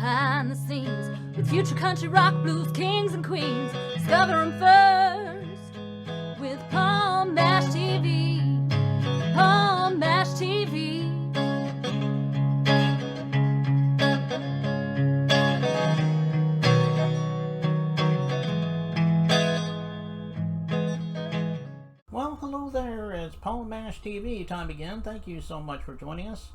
behind the scenes with future country rock blues kings and queens. Discover them first with Palm Mash TV. Palm Mash TV. Well, hello there. It's Palm Mash TV time again. Thank you so much for joining us.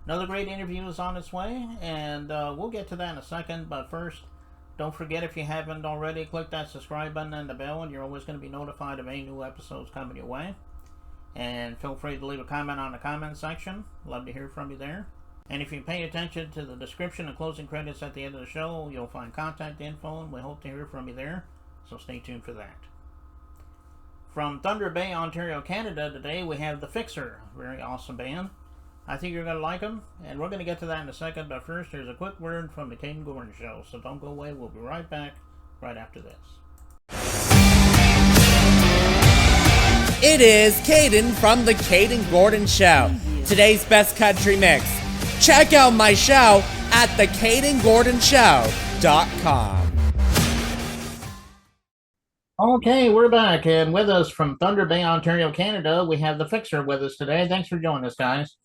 Another great interview is on its way, and we'll get to that in a second. But first, don't forget, if you haven't already, click that subscribe button and the bell, and you're always going to be notified of any new episodes coming your way. And feel free to leave a comment on the comment section. Love to hear from you there. And if you pay attention to the description and closing credits at the end of the show, you'll find contact info, and we hope to hear from you there. So stay tuned for that. From Thunder Bay, Ontario, Canada, today we have The Fixer. Very awesome band. I think you're going to like them, and we're going to get to that in a second, but first here's a quick word from the Caden Gordon Show, so don't go away. We'll be right back right after this. It is Caden from the Caden Gordon Show. Today's best country mix. Check out my show at thecadengordonshow.com. Okay, we're back, and with us from Thunder Bay, Ontario, Canada, we have The Fixer with us today. Thanks for joining us, guys.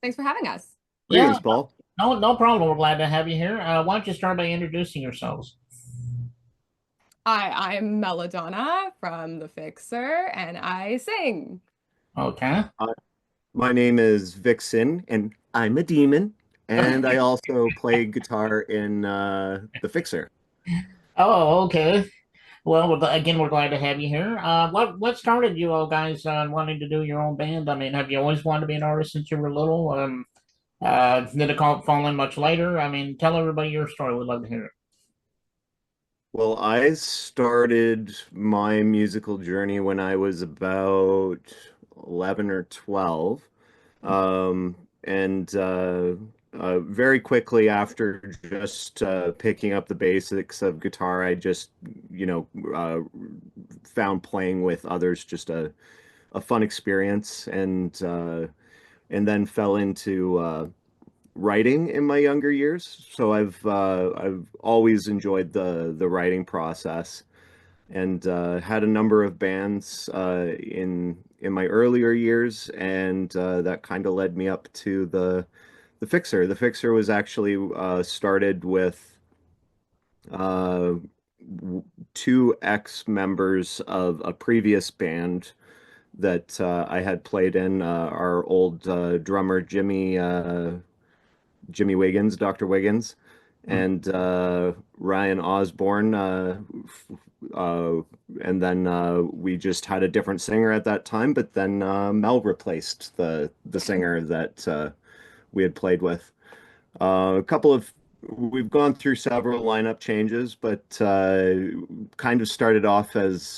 Thanks for having us. Greetings, Paul. No problem. We're glad to have you here. Why don't you start by introducing yourselves? Hi, I'm Melodonna from The Fixer, and I sing. Okay. My name is Vixen, and I'm a demon, and I also play guitar in The Fixer. Oh, okay. Well, again, we're glad to have you here. What started you all guys wanting to do your own band? I mean, have you always wanted to be an artist since you were little? Did it fall in much later? I mean, tell everybody your story. We'd love to hear it. Well, I started my musical journey when I was about 11 or 12. Very quickly after just picking up the basics of guitar, I just, found playing with others just a fun experience, and then fell into writing in my younger years. So I've always enjoyed the writing process, and had a number of bands in my earlier years, and that kind of led me up to the Fixer. The Fixer was actually started with two ex-members of a previous band that I had played in. Our old drummer Jimmy Wiggins, Dr. Wiggins, and Ryan Osborne, and then we just had a different singer at that time. But then Mel replaced the singer that we had played with. We've gone through several lineup changes, but kind of started off as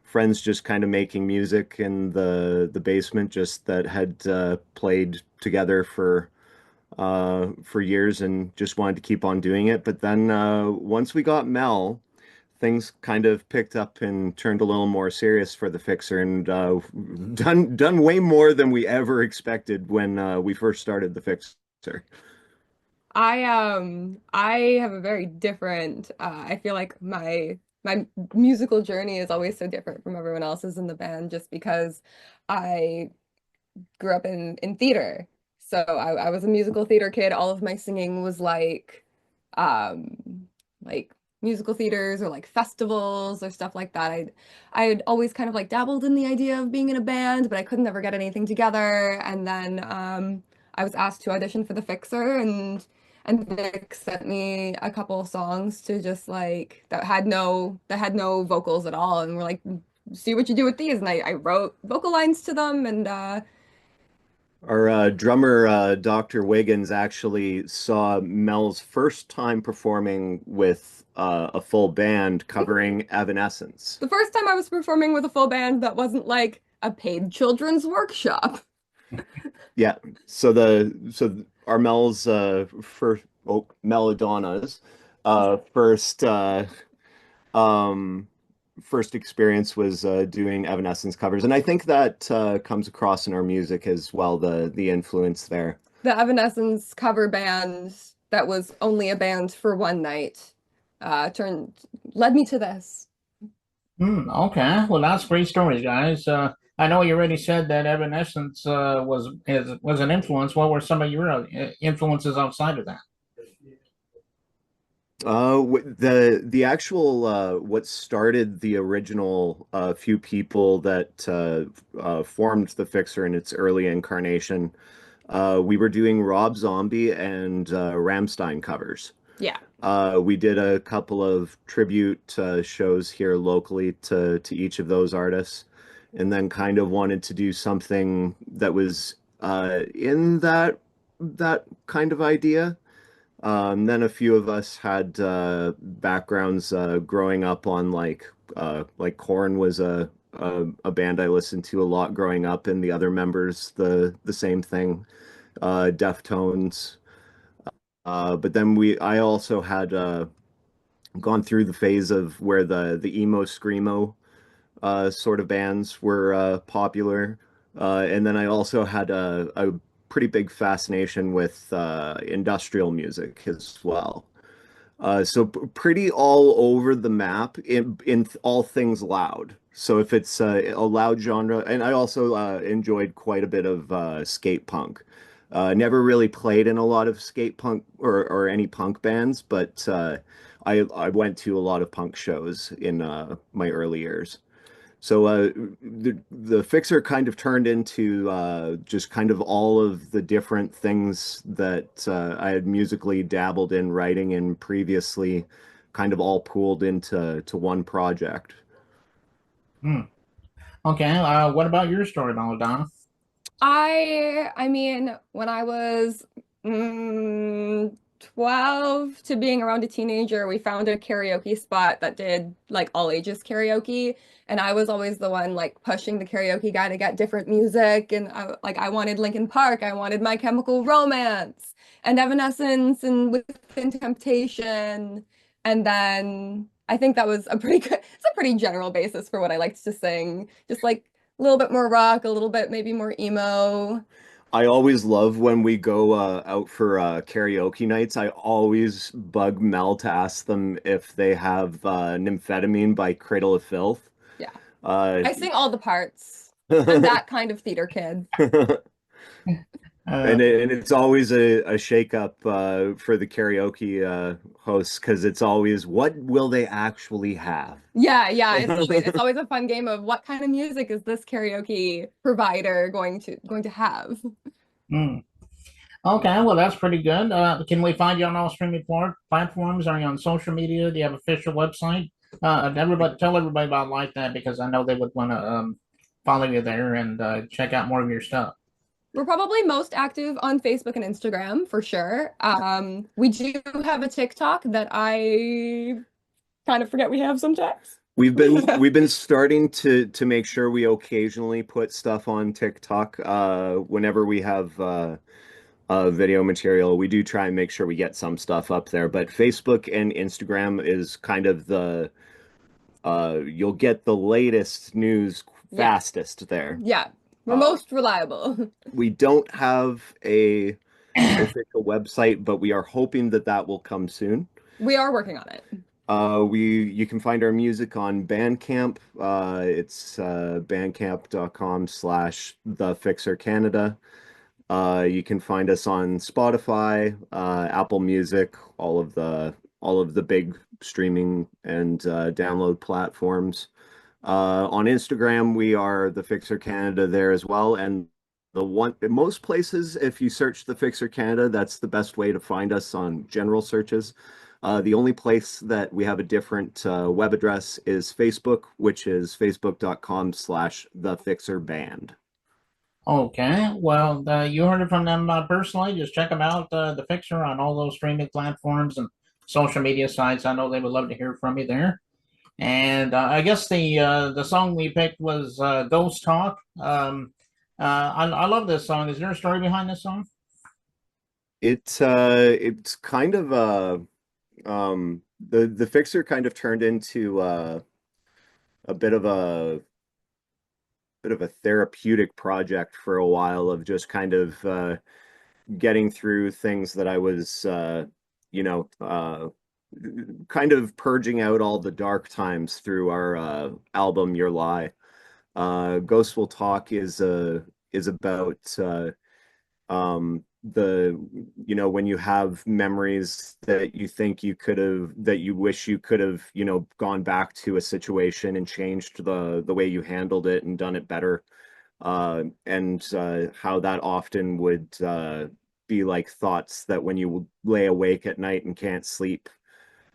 friends just kind of making music in the basement, just that had played together for years and just wanted to keep on doing it. But then once we got Mel, things kind of picked up and turned a little more serious for the Fixer, and done way more than we ever expected when we first started the Fixer. I have a very different, I feel like my musical journey is always so different from everyone else's in the band, just because I grew up in theater. So I was a musical theater kid. All of my singing was like musical theaters or like festivals or stuff like that. I had always kind of like dabbled in the idea of being in a band, but I could never get anything together. And then I was asked to audition for the Fixer, and Vic sent me a couple of songs to just like that had no vocals at all, and we're like, see what you do with these. And I wrote vocal lines to them, and Our drummer, Dr. Wiggins, actually saw Mel's first time performing with a full band covering Evanescence. the first time I was performing with a full band that wasn't like a paid children's workshop. Yeah, so our Mel's Melodonna's first experience was doing Evanescence covers, and I think that comes across in our music as well, the influence there. The Evanescence cover band that was only a band for one night led me to this. Okay. Well, that's great stories, guys. I know you already said that Evanescence was an influence. What were some of your influences outside of that? The actual what started the original few people that formed the Fixer in its early incarnation, we were doing Rob Zombie and Rammstein covers. Yeah. We did a couple of tribute shows here locally to each of those artists, and then kind of wanted to do something that was in that kind of idea. Then a few of us had backgrounds growing up on like Korn was a band I listened to a lot growing up, and the other members the same thing, Deftones. But then I also had gone through the phase of where the emo screamo sort of bands were popular, and then I also had a pretty big fascination with industrial music as well. So pretty all over the map in all things loud. So if it's a loud genre, and I also enjoyed quite a bit of skate punk. Never really played in a lot of skate punk or any punk bands, but I went to a lot of punk shows in my early years. So the Fixer kind of turned into just kind of all of the different things that I had musically dabbled in writing in previously, kind of all pooled into one project. Hmm. Okay. What about your story, Belladonna? I mean, when I was 12 to being around a teenager, we found a karaoke spot that did like all ages karaoke. And I was always the one like pushing the karaoke guy to get different music. And I wanted Linkin Park, I wanted My Chemical Romance and Evanescence and Within Temptation. And then I think that was a pretty good, it's a pretty general basis for what I liked to sing. Just like a little bit more rock, a little bit maybe more emo. I always love when we go out for karaoke nights. I always bug Mel to ask them if they have Nymphetamine by Cradle of Filth. Yeah. Uh, I sing all the parts. I'm that kind of theater kid. Uh, And it's always a shake-up for the karaoke hosts because it's always, what will they actually have? Yeah. It's always a fun game of what kind of music is this karaoke provider going to have? hmm. Okay. Well, that's pretty good. Can we find you on all streaming platforms? Are you on social media? Do you have official website? Tell everybody about like that because I know they would want to follow you there and check out more of your stuff. We're probably most active on Facebook and Instagram for sure. We do have a TikTok that I kind of forget we have sometimes. We've been starting to make sure we occasionally put stuff on TikTok whenever we have video material. We do try and make sure we get some stuff up there, but Facebook and Instagram is kind of the you'll get the latest news Yeah. fastest there. Yeah, we're most reliable. We don't have a official website, but we are hoping that will come soon. We are working on it. You can find our music on Bandcamp. It's bandcamp.com/The Fixer Canada. You can find us on Spotify, Apple Music, all of the big streaming and download platforms. On Instagram, we are The Fixer Canada there as well. And in most places, if you search The Fixer Canada, that's the best way to find us on general searches. The only place that we have a different web address is Facebook, which is facebook.com/The Fixer Band. Okay. Well, you heard it from them personally. Just check them out, the Fixer, on all those streaming platforms and social media sites. I know they would love to hear from you there. And I guess the song we picked was "Ghost Talk." I love this song. Is there a story behind this song? It's kind of the Fixer kind of turned into a bit of a therapeutic project for a while of just kind of getting through things that I was kind of purging out all the dark times through our album Your Lie. Ghosts Will Talk is about when you have memories that you think that you wish you could have, gone back to a situation and changed the way you handled it and done it better. And how that often would be like thoughts that when you lay awake at night and can't sleep,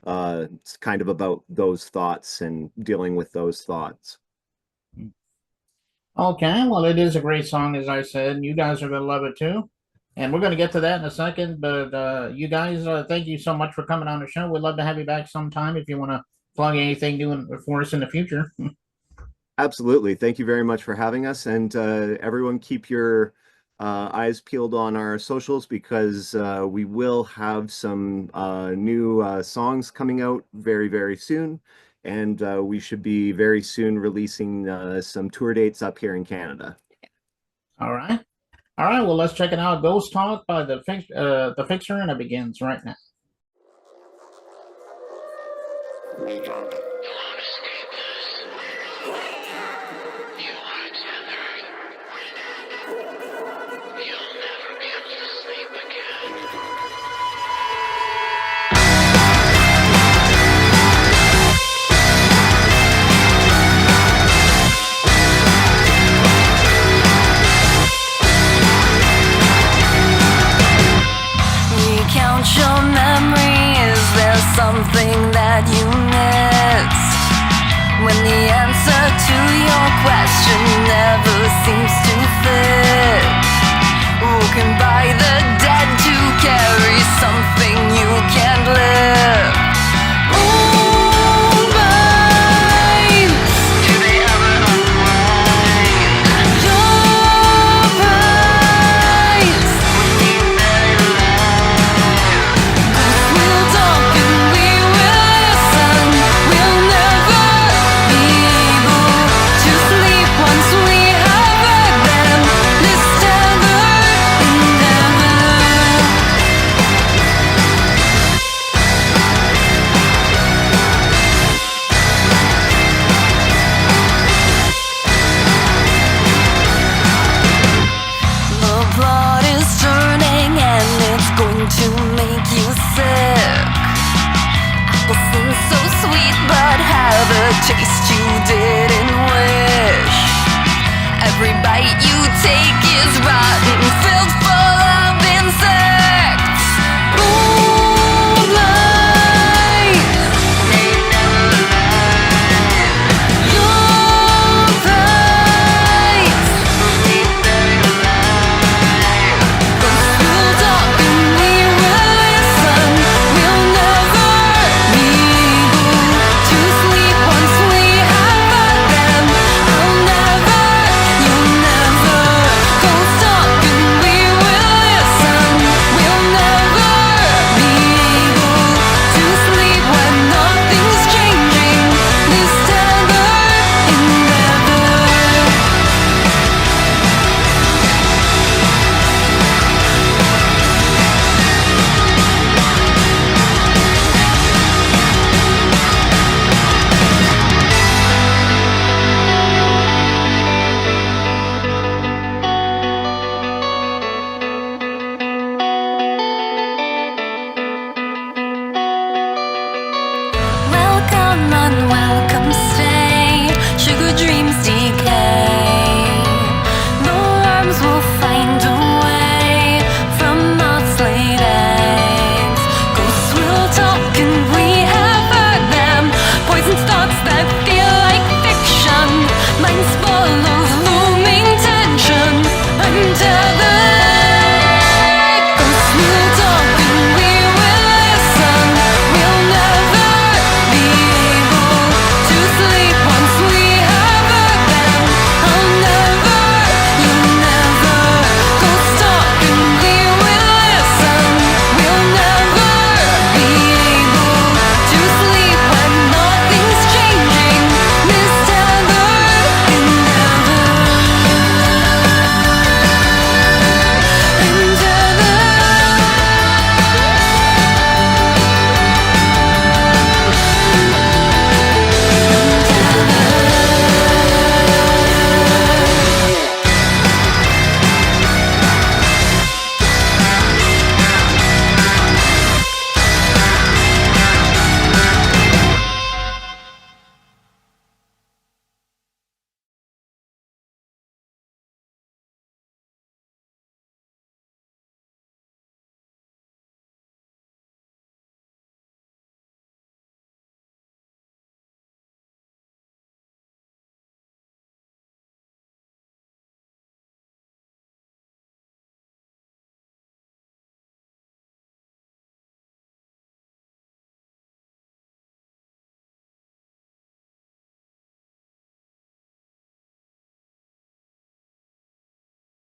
it's kind of about those thoughts and dealing with those thoughts. Okay, well, it is a great song, as I said, and you guys are going to love it too. And we're going to get to that in a second. But you guys, thank you so much for coming on the show. We'd love to have you back sometime if you want to plug anything new for us in the future. Absolutely. Thank you very much for having us. And everyone, keep your eyes peeled on our socials, because we will have some new songs coming out very, very soon. And we should be very soon releasing some tour dates up here in Canada. All right. Well, let's check it out. Ghost Talk by the Fixer, and it begins right now. Your memory, is there something that you missed? When the answer to your question never seems to fit, woken by the dead to carry something you can't live. Do they ever unwind? Your price. We'll talk and we will listen. We'll never be able to sleep once we have read them. This tethered in heaven. The plot is turning and it's going to make you sick. Apples seem so sweet but have a taste you didn't wish. Every bite you take is rotten.